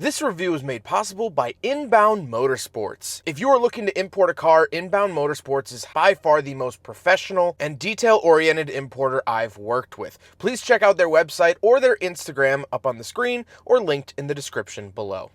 This review is made possible by Inbound Motorsports. If you are looking to import a car, Inbound Motorsports is by far the most professional and detail-oriented importer I've worked with. Please check out their website or their Instagram up on the screen or linked in the description below.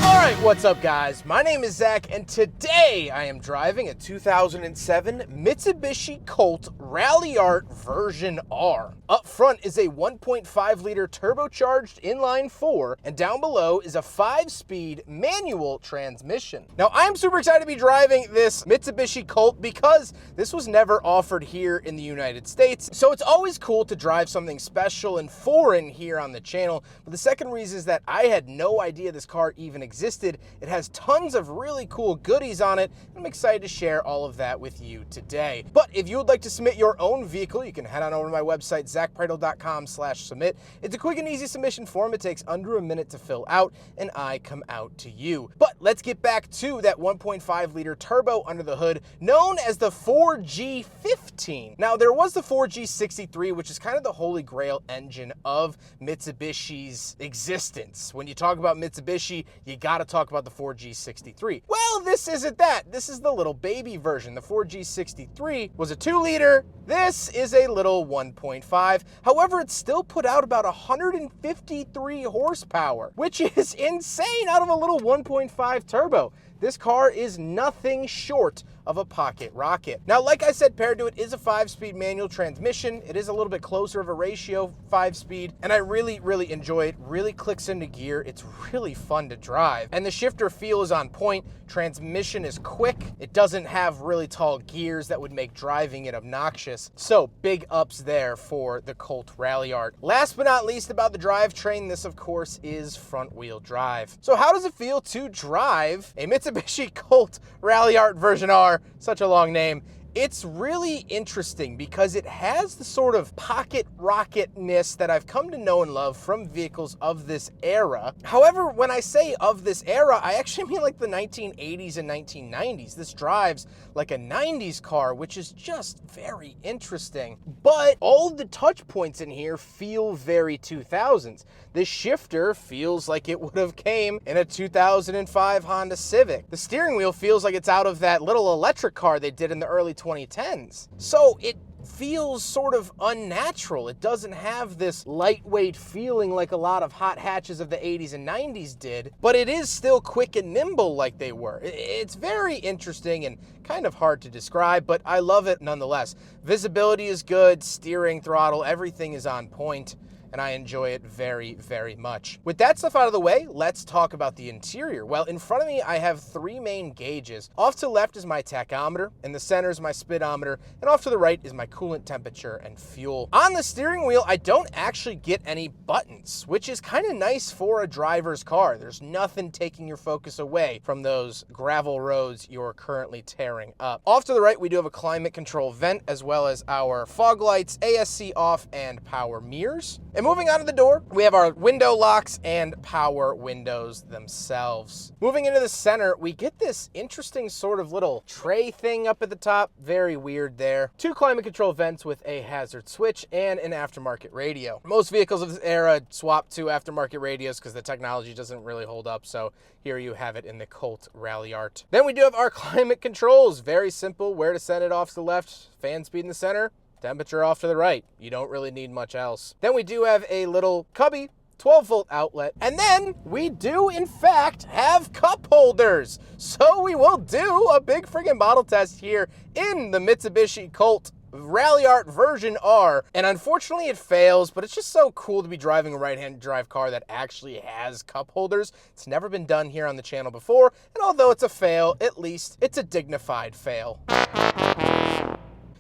Alright, what's up guys? My name is Zach and today I am driving a 2007 Mitsubishi Colt Ralliart version R. Up front is a 1.5 liter turbocharged inline 4 and down below is a 5-speed manual transmission. Now I'm super excited to be driving this Mitsubishi Colt because this was never offered here in the United States, so it's always cool to drive something special and foreign here on the channel. But the second reason is that I had no idea this car even existed. It has tons of really cool goodies on it, and I'm excited to share all of that with you today. But if you would like to submit your own vehicle, you can head on over to my website, zackpreidel.com/submit. It's a quick and easy submission form. It takes under a minute to fill out, and I come out to you. But let's get back to that 1.5 liter turbo under the hood, known as the 4G15. Now, there was the 4G63, which is kind of the holy grail engine of Mitsubishi's existence. When you talk about Mitsubishi, you gotta talk about the 4G63. Well, this isn't that. This is the little baby version. The 4G63 was a 2 liter. This is a little 1.5. However, it still put out about 153 horsepower, which is insane out of a little 1.5 turbo. This car is nothing short of a pocket rocket. Now, like I said, paired to it is a 5-speed manual transmission. It is a little bit closer of a ratio 5-speed, and I really enjoy it. Really clicks into gear. It's really fun to drive. And the shifter feel is on point. Transmission is quick. It doesn't have really tall gears that would make driving it obnoxious. So big ups there for the Colt Ralliart. Last but not least about the drivetrain, this of course is front wheel drive. So how does it feel to drive a Mitsubishi Colt Ralliart version R? Such a long name. It's really interesting because it has the sort of pocket rocketness that I've come to know and love from vehicles of this era. However, when I say of this era, I actually mean like the 1980s and 1990s. This drives like a 90s car, which is just very interesting. But all the touch points in here feel very 2000s. This shifter feels like it would have came in a 2005 Honda Civic. The steering wheel feels like it's out of that little electric car they did in the early 2010s. So it feels sort of unnatural. It doesn't have this lightweight feeling like a lot of hot hatches of the 80s and 90s did, but it is still quick and nimble like they were. It's very interesting and kind of hard to describe, but I love it nonetheless. Visibility is good, steering, throttle, everything is on point, and I enjoy it very much. With that stuff out of the way, let's talk about the interior. Well, in front of me, I have 3 main gauges. Off to the left is my tachometer, in the center is my speedometer, and off to the right is my coolant temperature and fuel. On the steering wheel, I don't actually get any buttons, which is kind of nice for a driver's car. There's nothing taking your focus away from those gravel roads you're currently tearing up. Off to the right, we do have a climate control vent, as well as our fog lights, ASC off, and power mirrors. And moving on to the door, we have our window locks and power windows themselves. Moving into the center, we get this interesting sort of little tray thing up at the top. Very weird there. 2 climate control vents with a hazard switch and an aftermarket radio. Most vehicles of this era swap to aftermarket radios because the technology doesn't really hold up, so here you have it in the Colt Ralliart. Then we do have our climate controls. Very simple. Where to set it off to the left, fan speed in the center, temperature off to the right. You don't really need much else. Then we do have a little cubby, 12-volt outlet, and then we do in fact have cup holders. So we will do a big friggin' bottle test here in the Mitsubishi Colt Ralliart version R, and unfortunately it fails, but it's just so cool to be driving a right-hand drive car that actually has cup holders. It's never been done here on the channel before, and although it's a fail, at least it's a dignified fail.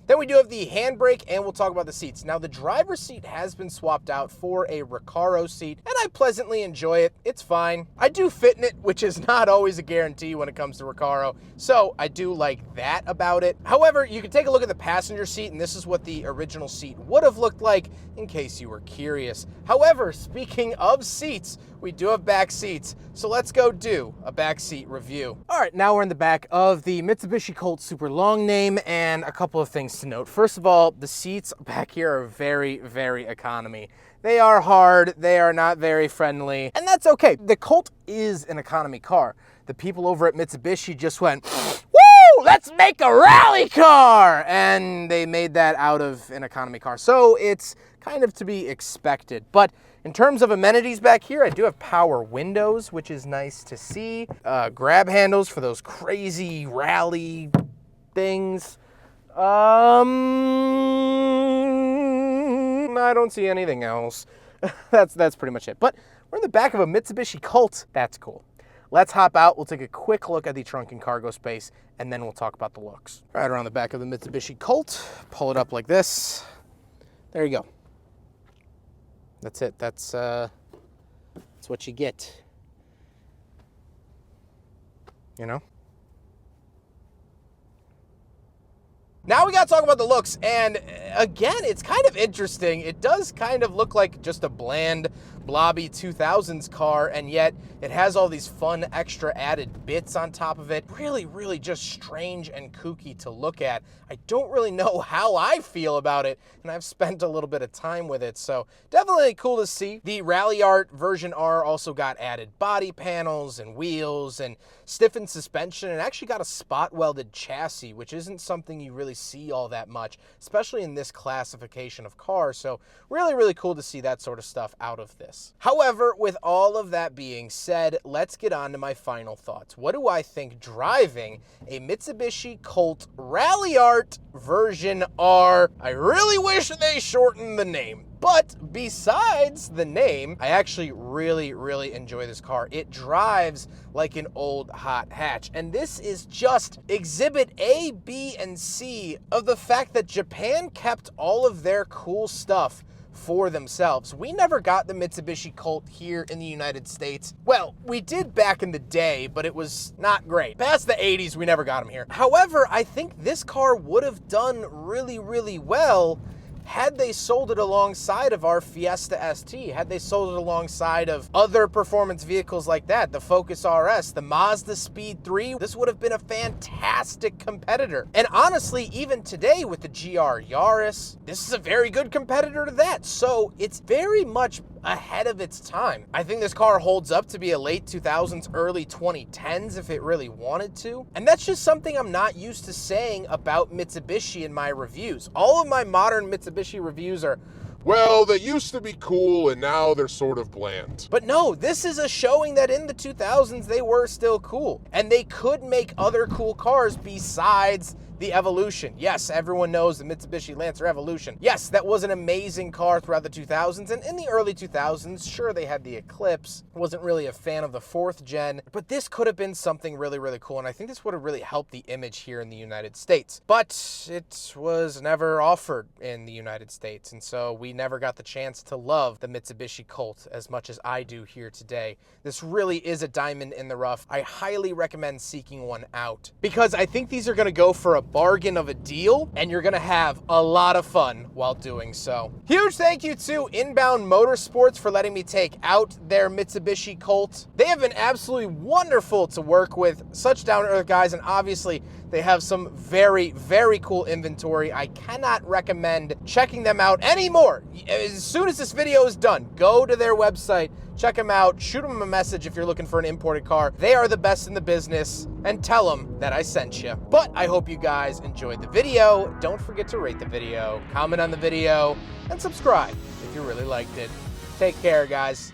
Then we do have the handbrake, and we'll talk about the seats. Now, the driver's seat has been swapped out for a Recaro seat, and I pleasantly enjoy it. It's fine. I do fit in it, which is not always a guarantee when it comes to Recaro, so I do like that about it. However, you can take a look at the passenger seat, and this is what the original seat would have looked like in case you were curious. However, speaking of seats, we do have back seats, so let's go do a back seat review. All right, now we're in the back of the Mitsubishi Colt super long name, and a couple of things to note. First of all, the seats back here are very, very economy. They are hard, they are not very friendly, and that's okay. The Colt is an economy car. The people over at Mitsubishi just went, woo, let's make a rally car! And they made that out of an economy car. So it's kind of to be expected. But in terms of amenities back here, I do have power windows, which is nice to see. Grab handles for those crazy rally things. I don't see anything else. That's pretty much it. But we're in the back of a Mitsubishi Colt. That's cool. Let's hop out. We'll take a quick look at the trunk and cargo space, and then we'll talk about the looks. Right around the back of the Mitsubishi Colt. Pull it up like this. There you go. That's it. That's what you get. You know? Now we gotta talk about the looks, and again, it's kind of interesting. It does kind of look like just a bland, blobby 2000s car, and yet it has all these fun extra added bits on top of it. Really, really just strange and kooky to look at. I don't really know how I feel about it, and I've spent a little bit of time with it, so definitely cool to see. The Ralliart version R also got added body panels and wheels and stiffened suspension, and actually got a spot welded chassis, which isn't something you really see all that much, especially in this classification of cars. So really, really cool to see that sort of stuff out of this. However, with all of that being said, let's get on to my final thoughts. What do I think driving a Mitsubishi Colt Ralliart version R? I really wish they shortened the name. But besides the name, I actually really, really enjoy this car. It drives like an old hot hatch. And this is just exhibit A, B, and C of the fact that Japan kept all of their cool stuff for themselves. We never got the Mitsubishi Colt here in the United States. Well, we did back in the day, but it was not great. Past the 80s, we never got them here. However, I think this car would have done really, really well had they sold it alongside of our Fiesta ST, had they sold it alongside of other performance vehicles like that, the Focus RS, the Mazda Speed 3, this would have been a fantastic competitor. And honestly, even today with the GR Yaris, this is a very good competitor to that. So it's very much ahead of its time. I think this car holds up to be a late 2000s, early 2010s if it really wanted to. And that's just something I'm not used to saying about Mitsubishi in my reviews. All of my modern Mitsubishi reviews are, well, they used to be cool and now they're sort of bland. but no, this is a showing that in the 2000s they were still cool. And they could make other cool cars besides the Evolution. Yes, everyone knows the Mitsubishi Lancer Evolution. Yes, that was an amazing car throughout the 2000s, and in the early 2000s, sure, they had the Eclipse. Wasn't really a fan of the 4th gen, but this could have been something really, really cool, and I think this would have really helped the image here in the United States. But it was never offered in the United States, and so we never got the chance to love the Mitsubishi Colt as much as I do here today. This really is a diamond in the rough. I highly recommend seeking one out, because I think these are going to go for a bargain of a deal, and you're gonna have a lot of fun while doing so. Huge thank you to Inbound Motorsports for letting me take out their Mitsubishi Colt. They have been absolutely wonderful to work with, such down-to-earth guys, and obviously they have some very, very cool inventory. I cannot recommend checking them out anymore. As soon as this video is done, go to their website, check them out, shoot them a message if you're looking for an imported car. They are the best in the business, and tell them that I sent you. But I hope you guys enjoyed the video. Don't forget to rate the video, comment on the video, and subscribe if you really liked it. Take care, guys.